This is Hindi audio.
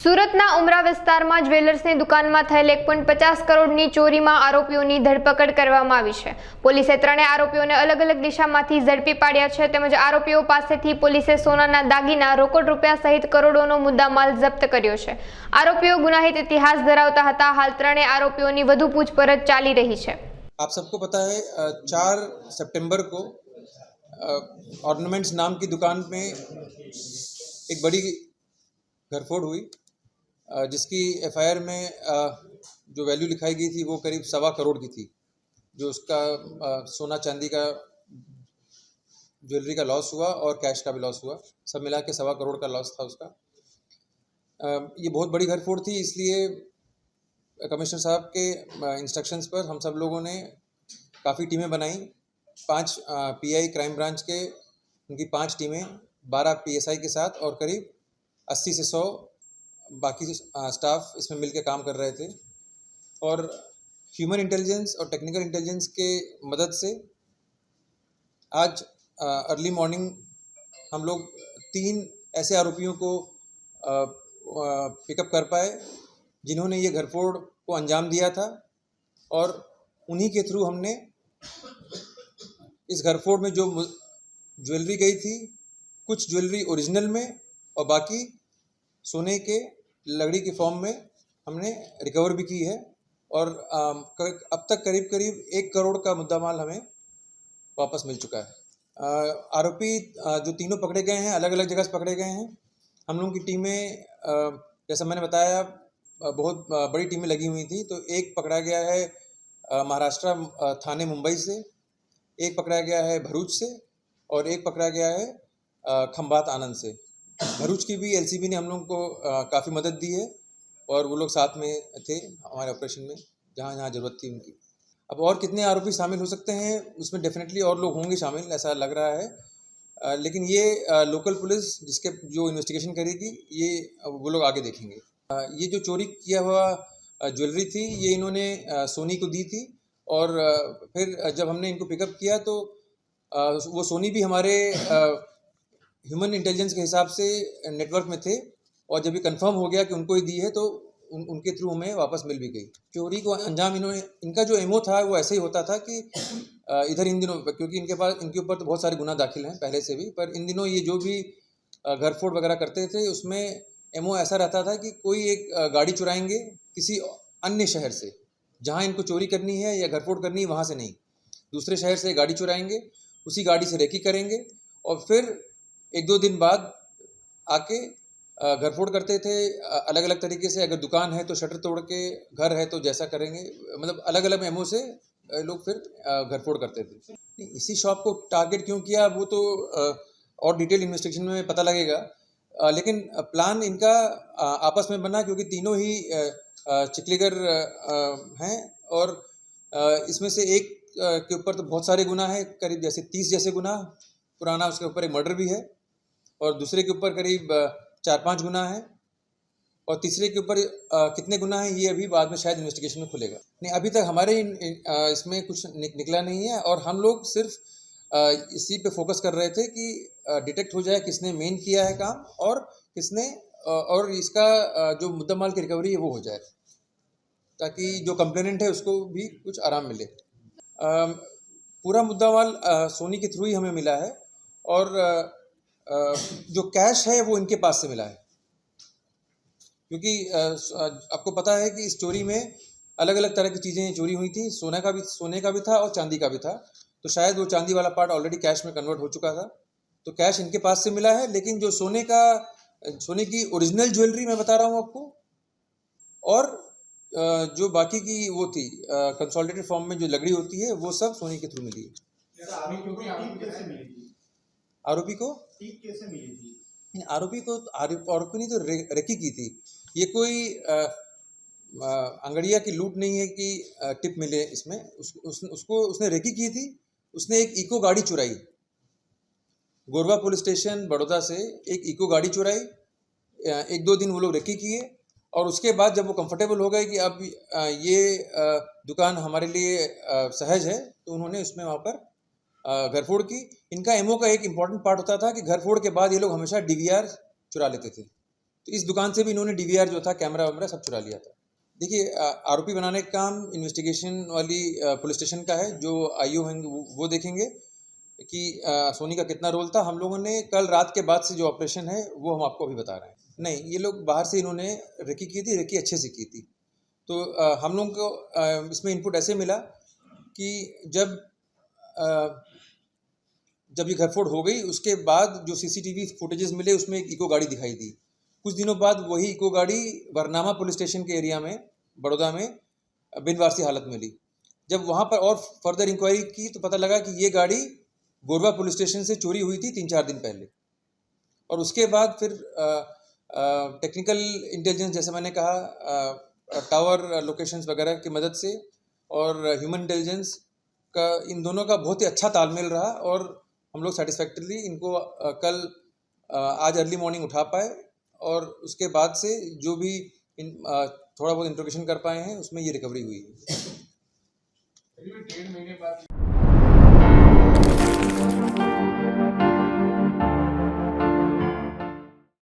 સુરતના ઉમરા વિસ્તારમાં જ્વેલર્સની દુકાનમાં થયેલ 1.50 કરોડની ચોરીમાં આરોપીઓની ધરપકડ કરવામાં આવી છે। પોલીસે ત્રણેય આરોપીઓને અલગ અલગ દિશામાંથી ઝડપી પાડ્યા છે। તેમજ આરોપીઓ પાસેથી પોલીસે સોનાના દાગીના, રોકડ રૂપિયા સહિત કરોડોનો મુદ્દામાલ જપ્ત કર્યો છે। આરોપીઓ ગુનાહિત ઇતિહાસ ધરાવતા હતા। હાલ ત્રણેય આરોપીઓની વધુ પૂછપરછ ચાલી રહી છે। आप सबको पता है 4 सितंबर को ऑर्नामेंट्स नाम की दुकान में एक बड़ी घरफोड़ हुई, जिसकी एफआईआर में जो वैल्यू लिखाई गई थी वो करीब 1.25 करोड़ की थी। जो उसका सोना चांदी का ज्वेलरी का लॉस हुआ और कैश का भी लॉस हुआ, सब मिला के 1.25 करोड़ का लॉस था उसका। ये बहुत बड़ी घरफोड़ थी, इसलिए कमिश्नर साहब के इंस्ट्रक्शंस पर हम सब लोगों ने काफ़ी टीमें बनाई। 5 पीआई क्राइम ब्रांच के उनकी 5 टीमें 12 पीएसआई के साथ और करीब 80 से 100 बाकी स्टाफ इसमें मिलकर काम कर रहे थे। और ह्यूमन इंटेलिजेंस और टेक्निकल इंटेलिजेंस के मदद से आज अर्ली मॉर्निंग हम लोग 3 ऐसे आरोपियों को पिकअप कर पाए जिन्होंने ये घरफोड़ को अंजाम दिया था। और उन्हीं के थ्रू हमने इस घरफोड़ में जो ज्वेलरी गई थी, कुछ ज्वेलरी ओरिजिनल में और बाकी सोने के लकड़ी के फॉर्म में हमने रिकवर भी की है। और अब तक करीब 1 करोड़ का मुद्दामाल हमें वापस मिल चुका है। आरोपी जो तीनों पकड़े गए हैं अलग अलग जगह से पकड़े गए हैं। हम लोगों की टीमें जैसा मैंने बताया बहुत बड़ी टीमें लगी हुई थी। तो एक पकड़ा गया है महाराष्ट्र थाने मुंबई से, एक पकड़ा गया है भरूच से और एक पकड़ा गया है खंबात आनंद से। भरूच की भी एलसीबी ने हम लोगों को काफ़ी मदद दी है और वो लोग साथ में थे हमारे ऑपरेशन में जहाँ जहाँ ज़रूरत थी उनकी। अब और कितने आरोपी शामिल हो सकते हैं उसमें डेफिनेटली और लोग होंगे शामिल, ऐसा लग रहा है। लेकिन ये लोकल पुलिस जिसके जो इन्वेस्टिगेशन करेगी ये वो लोग आगे देखेंगे। ये जो चोरी किया हुआ ज्वेलरी थी ये इन्होंने सोनी को दी थी। और फिर जब हमने इनको पिकअप किया तो वो सोनी भी हमारे ह्यूमन इंटेलिजेंस के हिसाब से नेटवर्क में थे। और जब ये कंफर्म हो गया कि उनको ही दी है तो उनके थ्रू हमें वापस मिल भी गई। चोरी को अंजाम इनका जो एमओ था वो ऐसे ही होता था कि इधर इन दिनों, क्योंकि इनके ऊपर तो बहुत सारे गुनाह दाखिल हैं पहले से भी, पर इन दिनों ये जो भी घरफोड़ वगैरह करते थे उसमें एमओ ऐसा रहता था कि कोई एक गाड़ी चुराएंगे किसी अन्य शहर से, जहां इनको चोरी करनी है या घरफोड़ करनी है वहां से नहीं, दूसरे शहर से गाड़ी चुराएंगे, उसी गाड़ी से रेकी करेंगे और फिर 1-2 दिन बाद आके घरफोड़ करते थे अलग अलग तरीके से। अगर दुकान है तो शटर तोड़ के, घर है तो जैसा करेंगे, मतलब अलग अलग एमओ से लोग फिर घरफोड़ करते थे। इसी शॉप को टारगेट क्यों किया वो तो और डिटेल इन्वेस्टिगेशन में पता लगेगा। लेकिन प्लान इनका आपस में बना क्योंकि तीनों ही चिखलीगर हैं और इसमें से एक के ऊपर तो बहुत सारे गुनाह हैं, करीब जैसे 30 जैसे गुनाह पुराना, उसके ऊपर एक मर्डर भी है और दूसरे के ऊपर करीब 4-5 गुनाह हैं और तीसरे के ऊपर कितने गुनाह हैं ये अभी बाद में शायद इन्वेस्टिगेशन में खुलेगा। नहीं, अभी तक हमारे इसमें कुछ निकला नहीं है और हम लोग सिर्फ इसी पे फोकस कर रहे थे कि डिटेक्ट हो जाए किसने मेन किया है काम और किसने, और इसका जो मुद्दामाल की रिकवरी है वो हो जाए ताकि जो कंप्लेनेंट है उसको भी कुछ आराम मिले। पूरा मुद्दामाल सोनी के थ्रू ही हमें मिला है और जो कैश है वो इनके पास से मिला है क्योंकि आपको पता है कि इस चोरी में अलग अलग तरह की चीज़ें चोरी हुई थी। सोने का भी था और चांदी का भी था। तो शायद वो चांदी वाला पार्ट ऑलरेडी कैश में कन्वर्ट हो चुका था, तो कैश इनके पास से मिला है। लेकिन जो सोने की ओरिजिनल ज्वेलरी मैं बता रहा हूँ आपको, और जो बाकी की वो थी कंसोलिडेटेड फॉर्म में जो लकड़ी होती है वो सब सोनी के थ्रू मिली है। आरोपी को आरोपी ने तो रेकी की थी। ये कोई अंगड़िया की लूट नहीं है कि टिप मिले इसमें। उसने रेकी की थी। उसने एक इको गाड़ी चुराई, गोरवा पुलिस स्टेशन बड़ौदा से एक इको गाड़ी चुराई। 1-2 दिन वो लोग रेकी किए और उसके बाद जब वो कंफर्टेबल हो गए कि अब ये दुकान हमारे लिए सहज है तो उन्होंने उसमें वहाँ पर घरफोड़ की। इनका एमओ का एक इम्पॉर्टेंट पार्ट होता था कि घरफोड़ के बाद ये लोग हमेशा डीवीआर चुरा लेते थे। तो इस दुकान से भी इन्होंने डीवीआर जो था, कैमरा वैमरा सब चुरा लिया था। देखिए, आरोपी बनाने का काम इन्वेस्टिगेशन वाली पुलिस स्टेशन का है, जो आईओ होंगे वो देखेंगे कि सोनी का कितना रोल था। हम लोगों ने कल रात के बाद से जो ऑपरेशन है वो हम आपको अभी बता रहे हैं। नहीं, ये लोग बाहर से इन्होंने रेकी की थी, रेकी अच्छे से की थी। तो हम लोगों को इसमें इनपुट ऐसे मिला कि जब ये घरफोड़ हो गई, उसके बाद जो सीसीटीवी फुटेजेस मिले उसमें एक इको गाड़ी दिखाई दी। कुछ दिनों बाद वही इको गाड़ी बरनामा पुलिस स्टेशन के एरिया में, बड़ौदा में, बिनवारसी हालत में मिली। जब वहाँ पर और फर्दर इंक्वायरी की तो पता लगा कि ये गाड़ी गोरबा पुलिस स्टेशन से चोरी हुई थी 3-4 दिन पहले। और उसके बाद फिर टेक्निकल इंटेलिजेंस, जैसे मैंने कहा, टावर लोकेशंस वगैरह की मदद से और ह्यूमन इंटेलिजेंस का, इन दोनों का बहुत ही अच्छा तालमेल रहा और हम लोग सेटिस्फैक्टरली इनको कल आज अर्ली मॉर्निंग उठा पाए और उसके बाद से जो भी थोड़ा बहुत इंट्रोगेशन कर पाए हैं उसमें ये रिकवरी हुई है। करीबन 1.5 महीने बाद